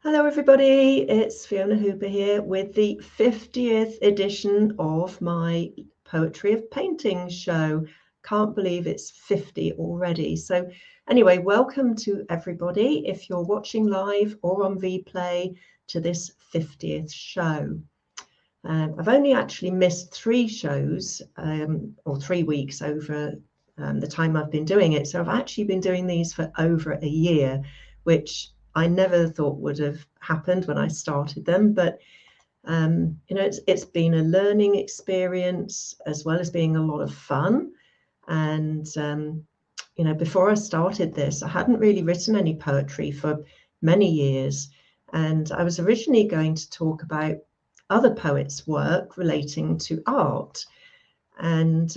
Hello everybody, it's Fiona Hooper here with the 50th edition of my Poetry of Painting show. Can't believe it's 50 already. So anyway, welcome to everybody if you're watching live or on Vplay to this 50th show. I've only actually missed 3 shows or 3 weeks over the time I've been doing it. So I've actually been doing these for over a year, which I never thought would have happened when I started them. But it's been a learning experience as well as being a lot of fun. And before I started this, I hadn't really written any poetry for many years. And I was originally going to talk about other poets' work relating to art. And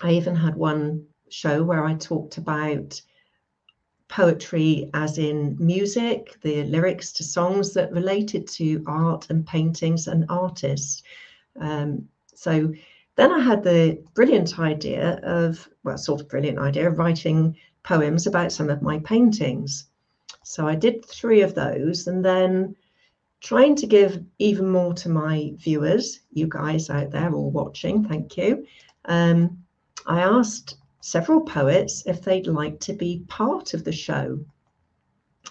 I even had one show where I talked about poetry as in music, the lyrics to songs that related to art and paintings and artists. So then I had the brilliant idea of writing poems about some of my paintings. So I did 3 of those, and then trying to give even more to my viewers, you guys out there all watching, thank you. I asked several poets if they'd like to be part of the show.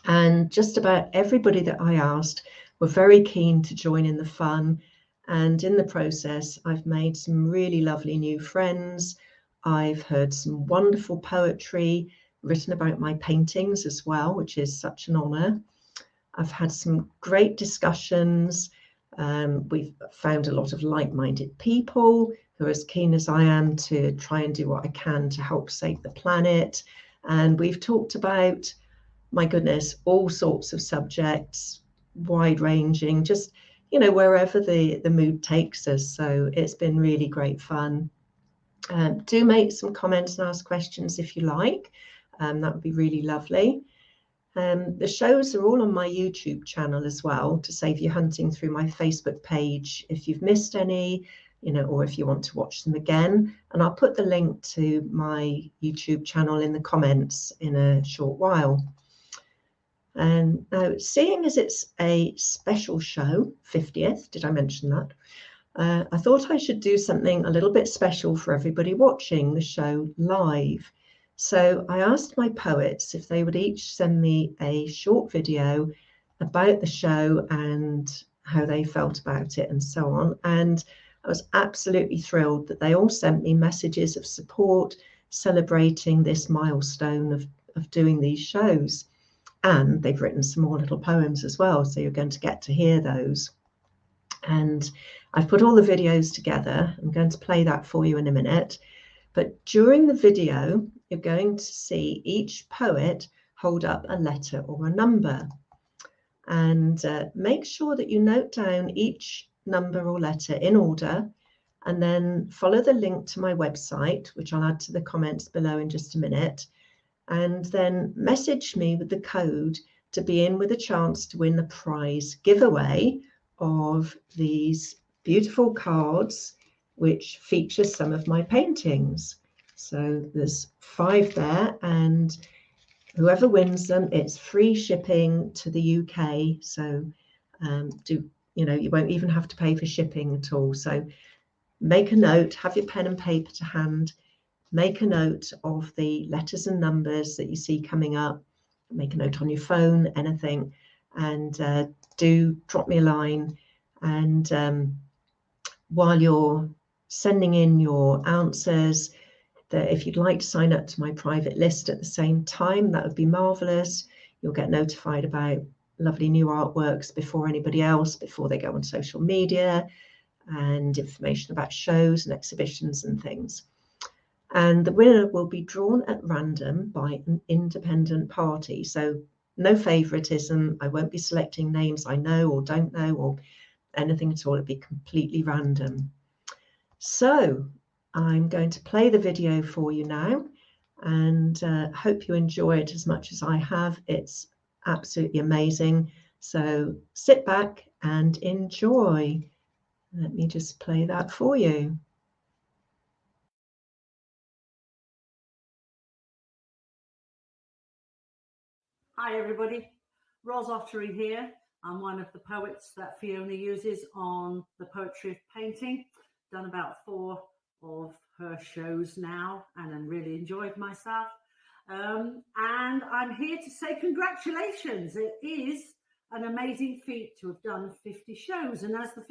And just about everybody that I asked were very keen to join in the fun. And in the process, I've made some really lovely new friends. I've heard some wonderful poetry written about my paintings as well, which is such an honor. I've had some great discussions. We've found a lot of like-minded people who are as keen as I am to try and do what I can to help save the planet. And we've talked about, my goodness, all sorts of subjects, wide-ranging, just, wherever the mood takes us. So it's been really great fun. Do make some comments and ask questions if you like. That would be really lovely. The shows are all on my YouTube channel as well, to save you hunting through my Facebook page if you've missed any, or if you want to watch them again. And I'll put the link to my YouTube channel in the comments in a short while. And now, seeing as it's a special show, 50th, did I mention that? I thought I should do something a little bit special for everybody watching the show live. So I asked my poets if they would each send me a short video about the show and how they felt about it and so on. And I was absolutely thrilled that they all sent me messages of support, celebrating this milestone of doing these shows. And they've written some more little poems as well, so you're going to get to hear those. And I've put all the videos together. I'm going to play that for you in a minute. But during the video, you're going to see each poet hold up a letter or a number. And make sure that you note down each number or letter in order, and then follow the link to my website, which I'll add to the comments below in just a minute. And then message me with the code to be in with a chance to win the prize giveaway of these beautiful cards, which feature some of my paintings. So there's 5 there, and whoever wins them, it's free shipping to the UK. So you won't even have to pay for shipping at all. So make a note, have your pen and paper to hand, make a note of the letters and numbers that you see coming up, make a note on your phone, anything, and do drop me a line. And while you're sending in your answers, that if you'd like to sign up to my private list at the same time, that would be marvelous. You'll get notified about lovely new artworks before anybody else, before they go on social media, and information about shows and exhibitions and things. And the winner will be drawn at random by an independent party. So no favoritism. I won't be selecting names I know or don't know or anything at all. It'll be completely random. So I'm going to play the video for you now, and hope you enjoy it as much as I have. It's absolutely amazing. So sit back and enjoy. Let me just play that for you. Hi everybody. Ros Ottery here. I'm one of the poets that Fiona uses on the Poetry of Painting. Done about 4 of her shows now, and I'm really enjoyed myself. And I'm here to say congratulations. It is an amazing feat to have done 50 shows. And as the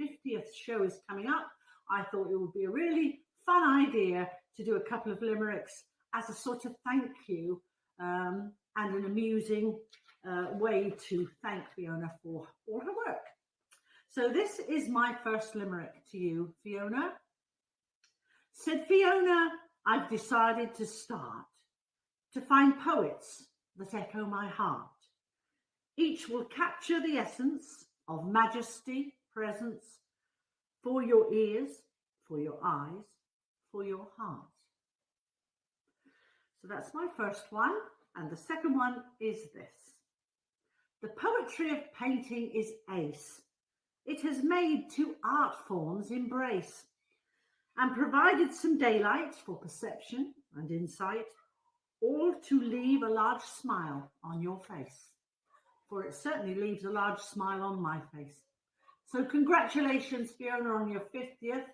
50th show is coming up, I thought it would be a really fun idea to do a couple of limericks as a sort of thank you, and an amusing way to thank Fiona for all her work. So this is my first limerick to you, Fiona. Said Fiona, I've decided to start to find poets that echo my heart. Each will capture the essence of majesty, presence, for your ears, for your eyes, for your heart. So that's my first one. And the second one is this. The poetry of painting is ace. It has made 2 art forms embrace and provided some daylight for perception and insight, all to leave a large smile on your face. For it certainly leaves a large smile on my face. So congratulations, Fiona, on your 50th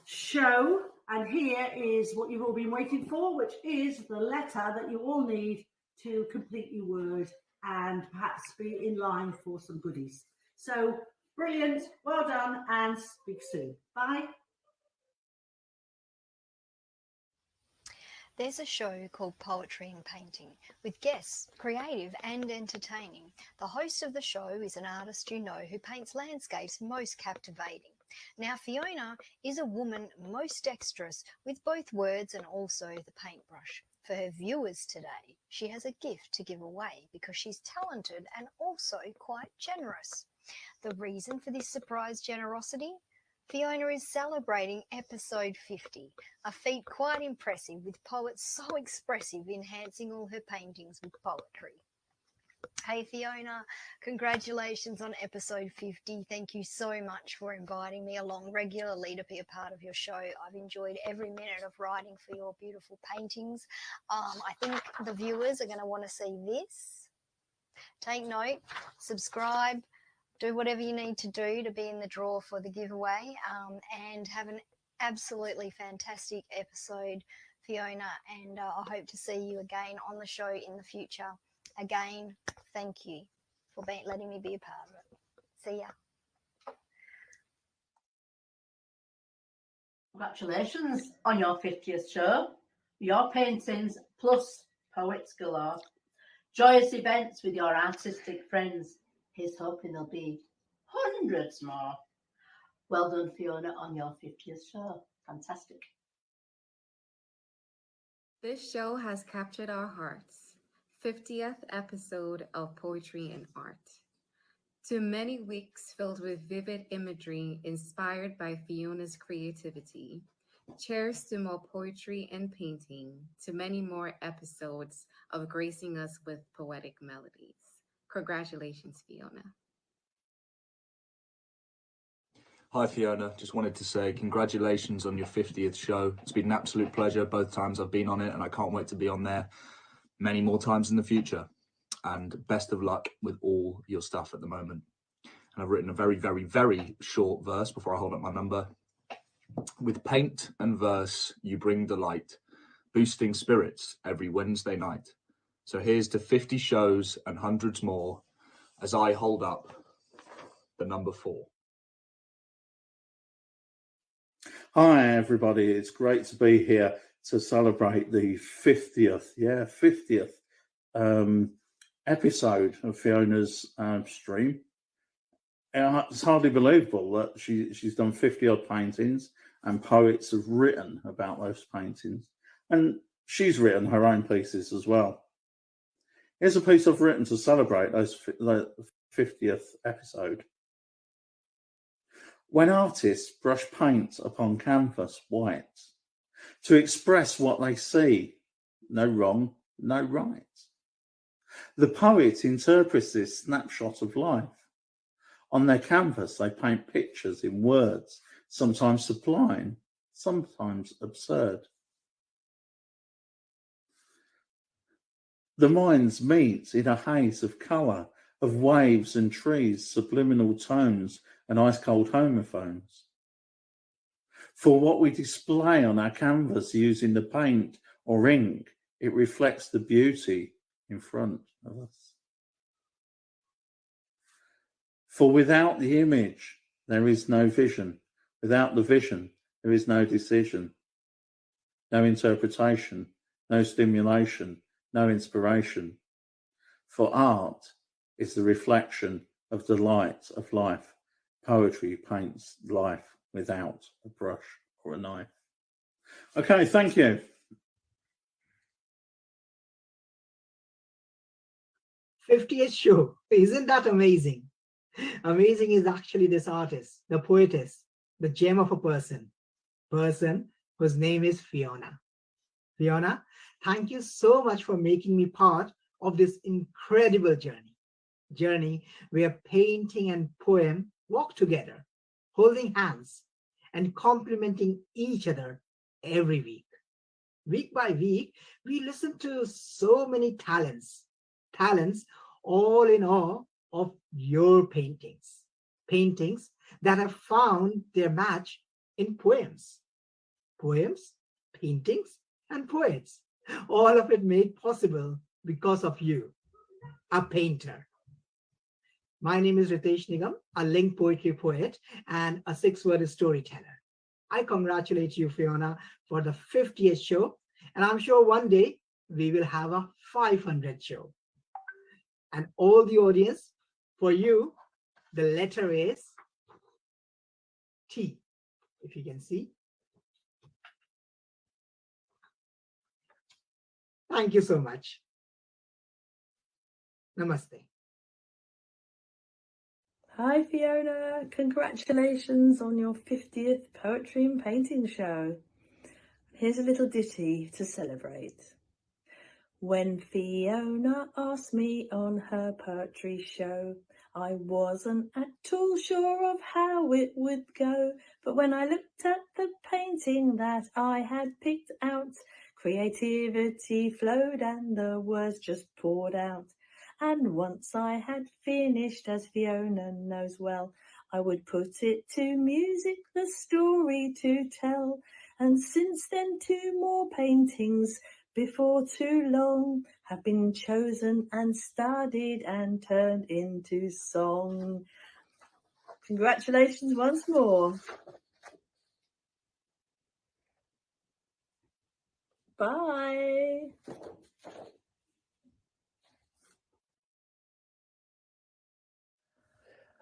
show. And here is what you've all been waiting for, which is the letter that you all need to complete your word and perhaps be in line for some goodies. So brilliant, well done, and speak soon. Bye. There's a show called Poetry and Painting with guests, creative and entertaining. The host of the show is an artist you know who paints landscapes most captivating. Now, Fiona is a woman most dexterous with both words and also the paintbrush. For her viewers today, she has a gift to give away because she's talented and also quite generous. The reason for this surprise generosity? Fiona is celebrating episode 50, a feat quite impressive with poets so expressive enhancing all her paintings with poetry. Hey Fiona, congratulations on episode 50. Thank you so much for inviting me along regularly to be a part of your show. I've enjoyed every minute of writing for your beautiful paintings. I think the viewers are going to want to see this. Take note, subscribe, do whatever you need to do to be in the draw for the giveaway, and have an absolutely fantastic episode, Fiona, and I hope to see you again on the show in the future. Again, thank you for letting me be a part of it. See ya. Congratulations on your 50th show. Your paintings plus poets galore. Joyous events with your artistic friends. He's hoping there'll be hundreds more. Well done, Fiona, on your 50th show. Fantastic. This show has captured our hearts. 50th episode of Poetry and Art. To many weeks filled with vivid imagery inspired by Fiona's creativity. Cheers to more poetry and painting, to many more episodes of gracing us with poetic melodies. Congratulations, Fiona. Hi Fiona, just wanted to say congratulations on your 50th show. It's been an absolute pleasure both times I've been on it, and I can't wait to be on there many more times in the future. And best of luck with all your stuff at the moment. And I've written a very, very, very short verse before I hold up my number. With paint and verse, you bring delight, boosting spirits every Wednesday night. So here's to 50 shows and hundreds more as I hold up the number 4. Hi everybody, it's great to be here to celebrate the 50th episode of Fiona's stream. It's hardly believable that she's done 50 odd paintings and poets have written about those paintings, and she's written her own pieces as well. Here's a piece I've written to celebrate the 50th episode. When artists brush paint upon canvas white to express what they see, no wrong, no right. The poet interprets this snapshot of life. On their canvas, they paint pictures in words, sometimes sublime, sometimes absurd. The minds meet in a haze of colour, of waves and trees, subliminal tones and ice-cold homophones. For what we display on our canvas using the paint or ink, it reflects the beauty in front of us. For without the image, there is no vision. Without the vision, there is no decision, no interpretation, no stimulation, no inspiration. For art is the reflection of the light of life. Poetry paints life without a brush or a knife. Okay, thank you. '50th show. Isn't that amazing? Amazing is actually this artist, the poetess, the gem of a person whose name is Fiona. Fiona, thank you so much for making me part of this incredible journey where painting and poem walk together, holding hands and complementing each other every week. Week by week, we listen to so many talents all in awe of your paintings that have found their match in poems, paintings, and poets. All of it made possible because of you, a painter. My name is Ritesh Nigam, a Link poetry poet and a 6-word storyteller. I congratulate you, Fiona, for the 50th show, and I'm sure one day we will have a 500th show. And all the audience, for you, the letter is T, if you can see. Thank you so much. Namaste. Hi Fiona, congratulations on your 50th Poetry and Painting Show. Here's a little ditty to celebrate. When Fiona asked me on her poetry show, I wasn't at all sure of how it would go, but when I looked at the painting that I had picked out, creativity flowed and the words just poured out. And once I had finished, as Fiona knows well, I would put it to music, the story to tell. And since then 2 more paintings before too long have been chosen and studied and turned into song. Congratulations once more. Bye.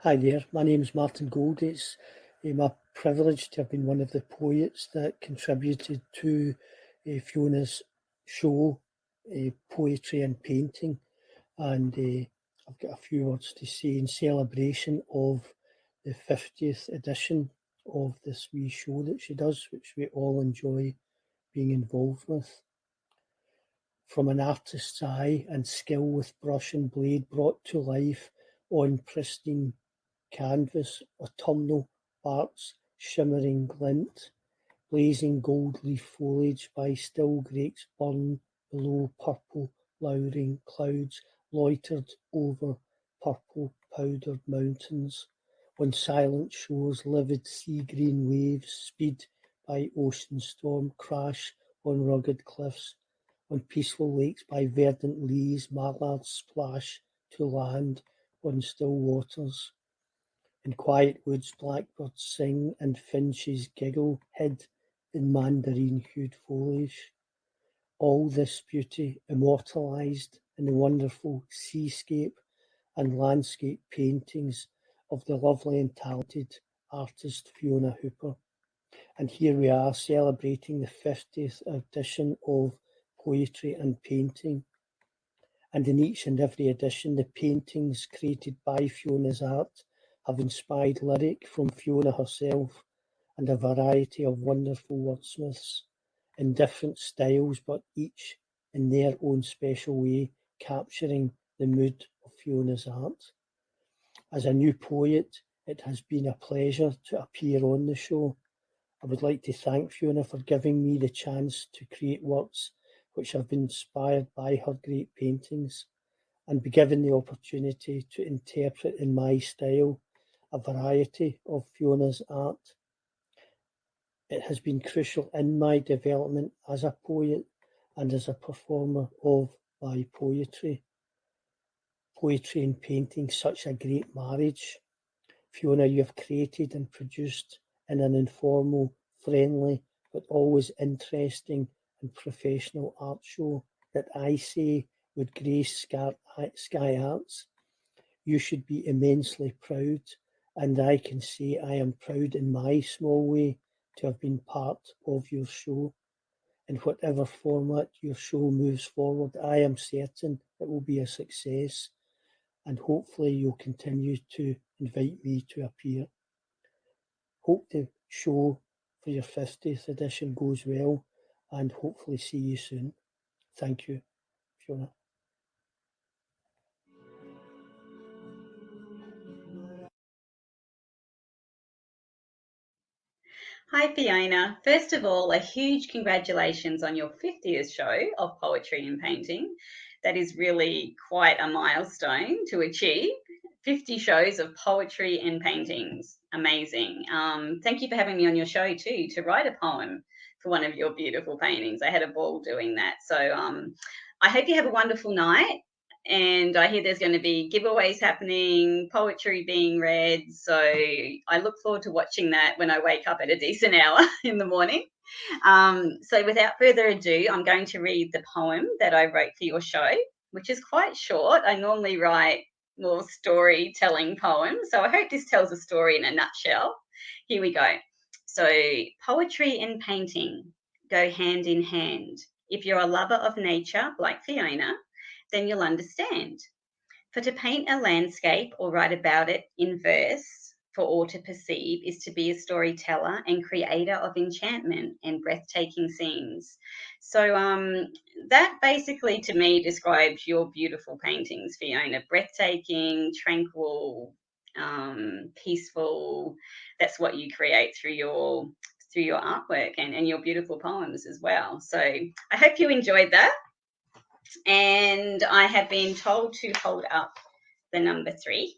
Hi there, my name is Martin Gold. It's my privilege to have been one of the poets that contributed to Fiona's show, Poetry and Painting, and I've got a few words to say in celebration of the 50th edition of this wee show that she does, which we all enjoy being involved with. From an artist's eye and skill with brush and blade brought to life on pristine canvas, autumnal barks, shimmering glint, blazing gold leaf foliage by still grapes burn below purple lowering clouds loitered over purple powdered mountains, on silent shores livid sea green waves speed by ocean storm crash on rugged cliffs, on peaceful lakes by verdant leas mallards splash to land on still waters. In quiet woods blackbirds sing and finches giggle hid in mandarin-hued foliage. All this beauty immortalised in the wonderful seascape and landscape paintings of the lovely and talented artist Fiona Hooper. And here we are celebrating the 50th edition of Poetry and Painting. And in each and every edition, the paintings created by Fiona's art have inspired lyric from Fiona herself and a variety of wonderful wordsmiths in different styles, but each in their own special way, capturing the mood of Fiona's art. As a new poet, it has been a pleasure to appear on the show. I would like to thank Fiona for giving me the chance to create works which have been inspired by her great paintings, and be given the opportunity to interpret in my style a variety of Fiona's art. It has been crucial in my development as a poet and as a performer of my poetry. Poetry and painting, such a great marriage. Fiona, you have created and produced in an informal, friendly, but always interesting and professional art show that I say would grace Sky Arts. You should be immensely proud, and I can say I am proud in my small way to have been part of your show. In whatever format your show moves forward, I am certain it will be a success, and hopefully you'll continue to invite me to appear. Hope the show for your 50th edition goes well, and hopefully see you soon. Thank you, Fiona. Hi Fiona. First of all, a huge congratulations on your 50th show of Poetry and Painting. That is really quite a milestone to achieve. 50 shows of poetry and paintings. Amazing. Thank you for having me on your show too, to write a poem for one of your beautiful paintings. I had a ball doing that. So I hope you have a wonderful night. And I hear there's going to be giveaways happening, poetry being read. So I look forward to watching that when I wake up at a decent hour in the morning. So without further ado, I'm going to read the poem that I wrote for your show, which is quite short. I normally write more storytelling poems. So I hope this tells a story in a nutshell. Here we go. So poetry and painting go hand in hand. If you're a lover of nature like Fiona, then you'll understand. For to paint a landscape or write about it in verse for all to perceive is to be a storyteller and creator of enchantment and breathtaking scenes. So that basically to me describes your beautiful paintings, Fiona. Breathtaking, tranquil, peaceful. That's what you create through your artwork and your beautiful poems as well. So I hope you enjoyed that. And I have been told to hold up the number 3.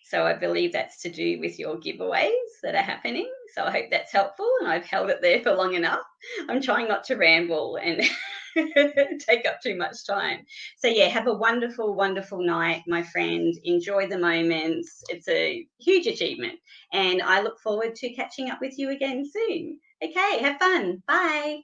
So I believe that's to do with your giveaways that are happening. So I hope that's helpful, and I've held it there for long enough. I'm trying not to ramble and take up too much time. So yeah, have a wonderful, wonderful night, my friend. Enjoy the moments. It's a huge achievement. And I look forward to catching up with you again soon. Okay, have fun. Bye.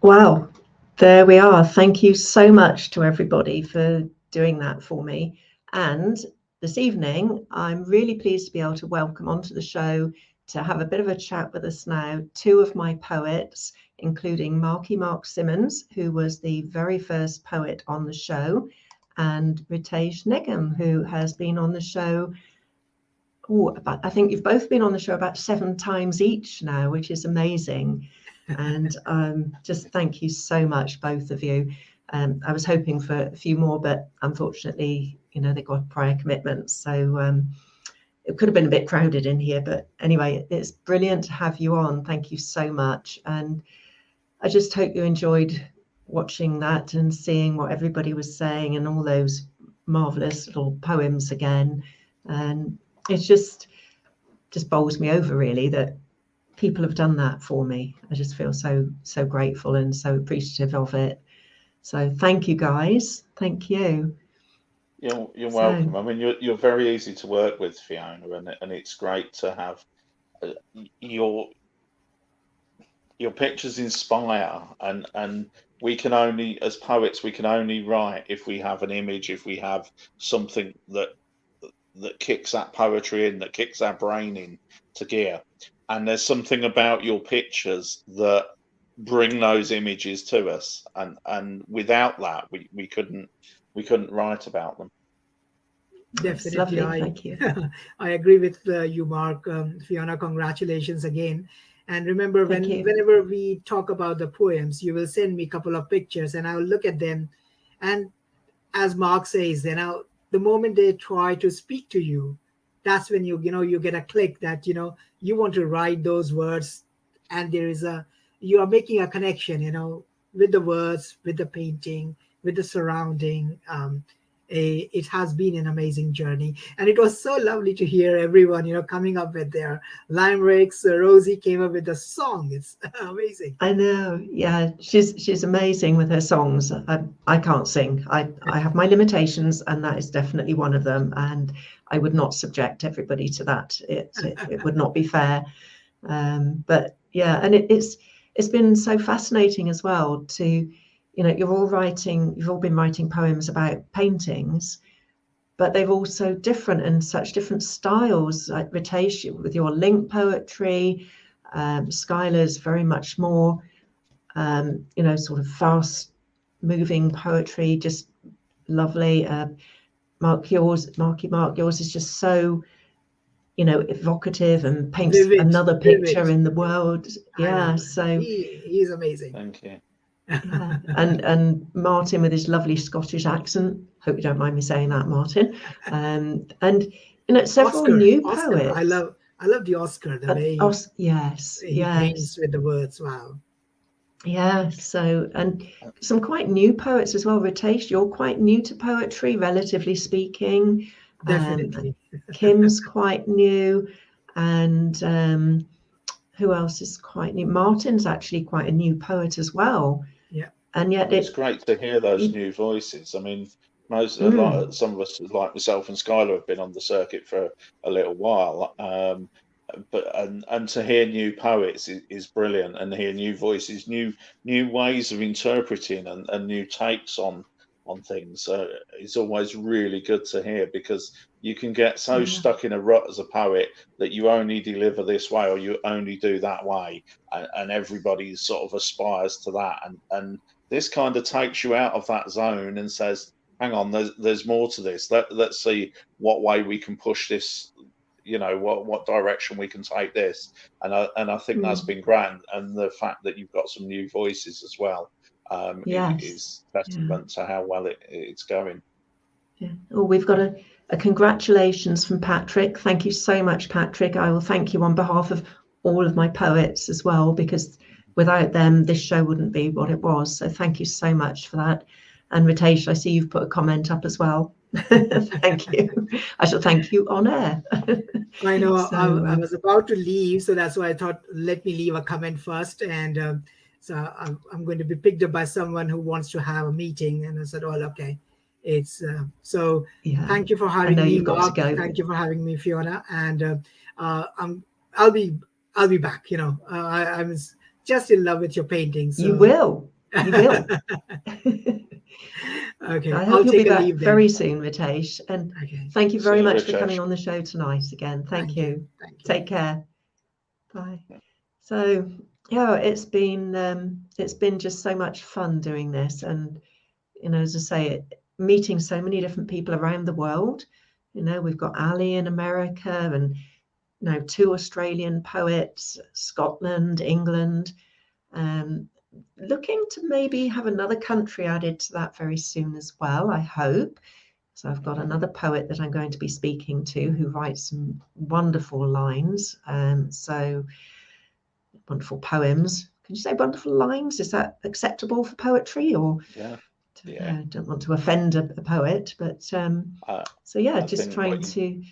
Wow, there we are. Thank you so much to everybody for doing that for me. And this evening, I'm really pleased to be able to welcome onto the show to have a bit of a chat with us now, 2 of my poets, including Mark Simmons, who was the very first poet on the show, and Ritesh Nigam, who has been on the show. I think you've both been on the show about 7 times each now, which is amazing. And just thank you so much, both of you. I was hoping for a few more, but unfortunately, they got prior commitments. So it could have been a bit crowded in here. But anyway, it's brilliant to have you on. Thank you so much. And I just hope you enjoyed watching that and seeing what everybody was saying and all those marvelous little poems again. And it just bowls me over, really, that people have done that for me. I just feel so grateful and so appreciative of it. So thank you, guys. Thank you. You're welcome. I mean, you're very easy to work with, Fiona, and it's great to have your pictures inspire, and we can only, as poets, we can only write if we have an image, if we have something that kicks that poetry in, that kicks our brain in to gear. And there's something about your pictures that bring those images to us, and without that we couldn't write about them. Definitely. Lovely. Thank you. I agree with you, Mark. Fiona, congratulations again. And remember, whenever we talk about the poems, you will send me a couple of pictures and I'll look at them. And as Mark says, the moment they try to speak to you, that's when you get a click that you want to write those words, and you are making a connection with the words, with the painting, with the surrounding. It has been an amazing journey, and it was so lovely to hear everyone coming up with their limericks. Rosie came up with a song. It's amazing. I know, yeah, she's amazing with her songs. I can't sing. I have my limitations, and that is definitely one of them. And I would not subject everybody to that. It would not be fair. But yeah, and it's been so fascinating as well to, you've all been writing poems about paintings, but they've also different and such different styles, like Ritesh with your link poetry, Skylar's very much more, sort of fast moving poetry, just lovely. Mark, yours is just so, evocative and paints another picture in the world. Yeah, so he's amazing. Thank you. Yeah. And Martin with his lovely Scottish accent. Hope you don't mind me saying that, Martin. And several Oscar, new Oscar. poets. I love the Oscar, the way he paints with the words. Wow. Yeah. So, and some quite new poets as well. Ritesh, you're quite new to poetry, relatively speaking. Definitely. Kim's quite new, and who else is quite new? Martin's actually quite a new poet as well. Yeah. And yet it's great to hear those new voices. I mean, some of us, like myself and Skylar, have been on the circuit for a little while. But to hear new poets is brilliant, and hear new voices, new ways of interpreting and new takes on things. It's always really good to hear, because you can get so stuck in a rut as a poet that you only deliver this way or you only do that way, and everybody sort of aspires to that, and this kind of takes you out of that zone and says, hang on, there's more to this. Let's see what way we can push this, what direction we can take this. And I think that's been grand. And the fact that you've got some new voices as well is testament to how well it's going. Yeah. Oh, we've got a congratulations from Patrick. Thank you so much, Patrick. I will thank you on behalf of all of my poets as well, because without them, this show wouldn't be what it was. So thank you so much for that. And Ritesh, I see you've put a comment up as well. Thank you. I shall thank you on air. I know. I was about to leave, so that's why I thought, let me leave a comment first. And so I'm going to be picked up by someone who wants to have a meeting. And I said, well, okay. It's so. Yeah. Thank you for having me, Mark. Thank you for having me, Fiona. And I'll be back. I'm just in love with your paintings. So. You will. You will. Okay. I hope you'll be back very soon, Ritesh. And thank you very much for coming on the show tonight again. Thank you. Take care. Bye. So yeah, it's been just so much fun doing this, and as I say, meeting so many different people around the world. We've got Ali in America, and 2 Australian poets, Scotland, England. Looking to maybe have another country added to that very soon as well, I hope. So I've got another poet that I'm going to be speaking to who writes some wonderful lines. So wonderful poems. Can you say wonderful lines? Is that acceptable for poetry? Or yeah. I don't want to offend a poet, but so yeah, just trying to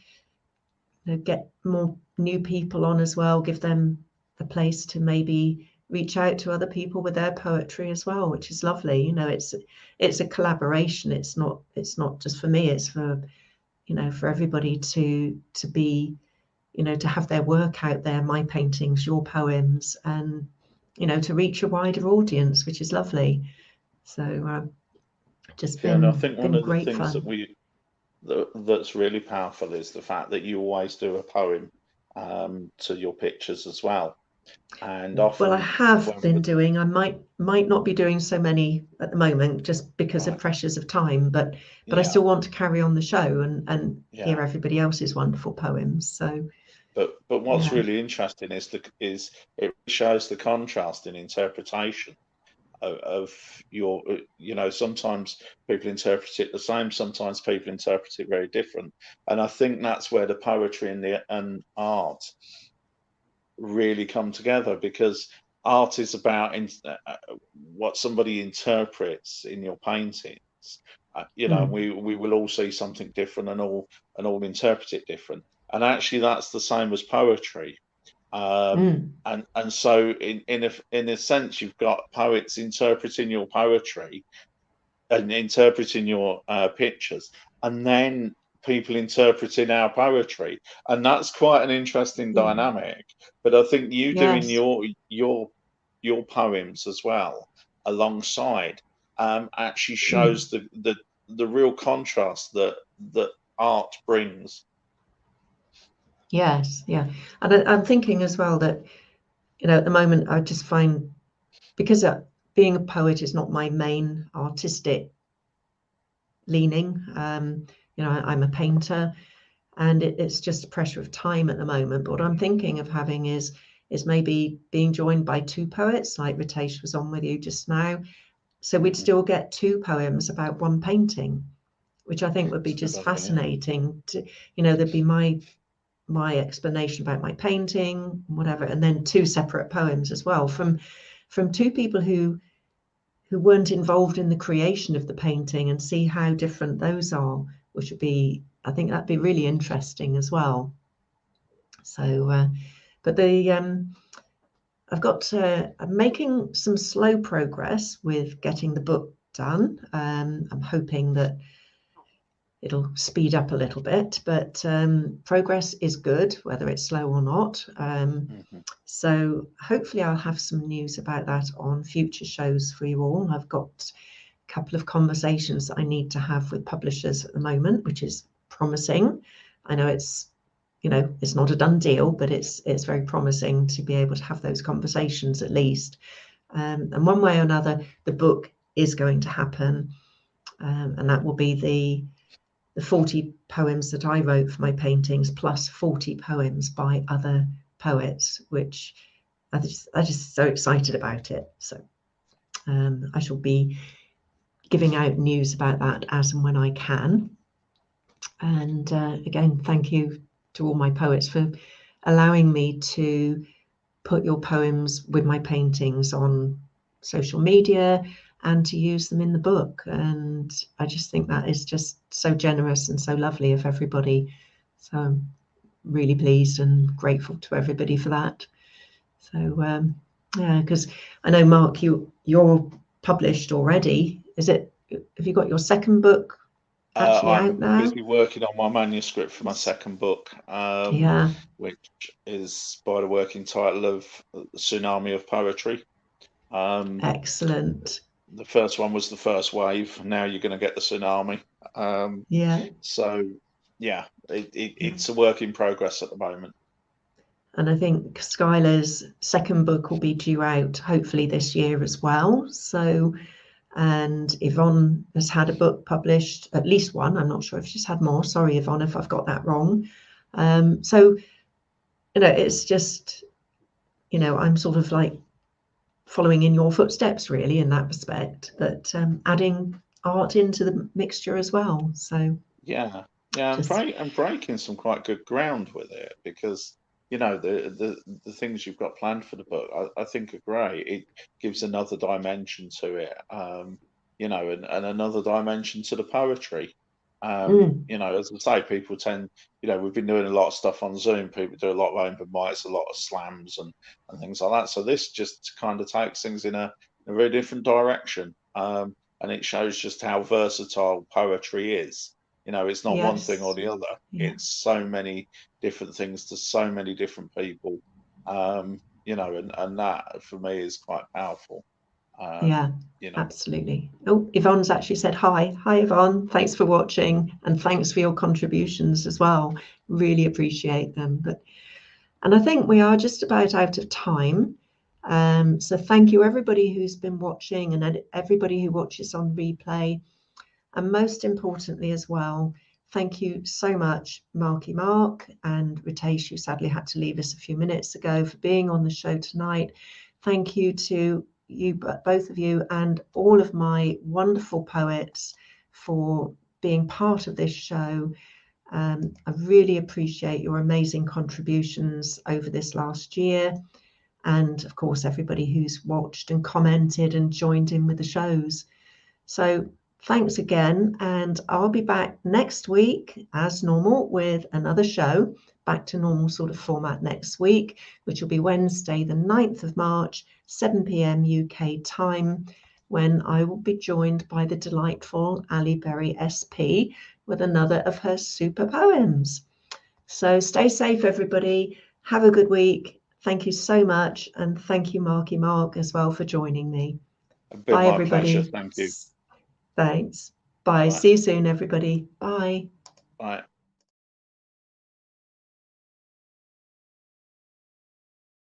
get more new people on as well, give them a place to maybe reach out to other people with their poetry as well, which is lovely. It's a collaboration. It's not just for me. It's for for everybody to be to have their work out there, my paintings, your poems, and to reach a wider audience, which is lovely. So just been, I think one of the things fun. that's really powerful is the fact that you always do a poem to your pictures as well. And often, well, I have been doing. I might not be doing so many at the moment, just because of pressures of time. But I still want to carry on the show and hear everybody else's wonderful poems. So, but what's really interesting is it shows the contrast in interpretation. of your, sometimes people interpret it the same, sometimes people interpret it very different, and I think that's where the poetry and art really come together, because art is about what somebody interprets in your paintings. We will all see something different and all interpret it different, and actually that's the same as poetry. And so in a sense, you've got poets interpreting your poetry and interpreting your pictures, and then people interpreting our poetry, and that's quite an interesting dynamic. But I think you doing Yes. your poems as well alongside actually Mm. shows the real contrast that art brings. Yes, yeah. And I'm thinking as well that, at the moment, I just find, because being a poet is not my main artistic leaning, I'm a painter, and it's just a pressure of time at the moment. But what I'm thinking of having is maybe being joined by two poets, like Ritesh was on with you just now. So we'd still get two poems about one painting, which I think would be just fascinating. To, there'd be my explanation about my painting, whatever, and then two separate poems as well from two people who weren't involved in the creation of the painting, and see how different those are, which would be, I think that'd be really interesting as well. So, but I'm making some slow progress with getting the book done. I'm hoping that it'll speed up a little bit, but progress is good, whether it's slow or not. So hopefully I'll have some news about that on future shows for you all. I've got a couple of conversations that I need to have with publishers at the moment, which is promising. I know it's not a done deal, but it's very promising to be able to have those conversations at least. And one way or another, the book is going to happen, and that will be the 40 poems that I wrote for my paintings, plus 40 poems by other poets, which I'm just so excited about it. So I shall be giving out news about that as and when I can. And again, thank you to all my poets for allowing me to put your poems with my paintings on social media and to use them in the book. And I just think that is just so generous and so lovely of everybody. So I'm really pleased and grateful to everybody for that. So yeah, because I know, Mark, you're published already. Have you got your second book actually out now? I'm busy working on my manuscript for my second book, which is by the working title of Tsunami of Poetry. Excellent. The first one was the first wave. Now you're going to get the tsunami. So yeah, it's a work in progress at the moment. And I think Skylar's second book will be due out hopefully this year as well. So, and Yvonne has had a book published, at least one. I'm not sure if she's had more. Sorry, Yvonne, if I've got that wrong. So, it's just, I'm sort of like following in your footsteps, really, in that respect, but adding art into the mixture as well. So yeah, and breaking some quite good ground with it, because the things you've got planned for the book, I think are great. It gives another dimension to it, and another dimension to the poetry. As I say, people tend, we've been doing a lot of stuff on Zoom. People do a lot of open mics, a lot of slams and things like that. So this just kind of takes things in a very different direction, and it shows just how versatile poetry is. It's not one thing or the other. Yeah. It's so many different things to so many different people. And that for me is quite powerful. Absolutely. Oh, Yvonne's actually said hi. Hi, Yvonne. Thanks for watching, and thanks for your contributions as well. Really appreciate them. And I think we are just about out of time. So thank you everybody who's been watching, and everybody who watches on replay. And most importantly as well, thank you so much, Marky Mark and Ritesh, who sadly had to leave us a few minutes ago, for being on the show tonight. Thank you to you, both of you, and all of my wonderful poets for being part of this show. I really appreciate your amazing contributions over this last year. And of course, everybody who's watched and commented and joined in with the shows. So thanks again. And I'll be back next week as normal with another show, back to normal sort of format next week, which will be Wednesday, the 9th of March, 7 p.m. UK time, when I will be joined by the delightful Ali Berry SP with another of her super poems. So stay safe, everybody. Have a good week. Thank you so much. And thank you, Marky Mark, as well for joining me. Bye, my everybody. pleasure. Thank you. Thanks. Bye. Bye. See you soon, everybody. Bye. Bye.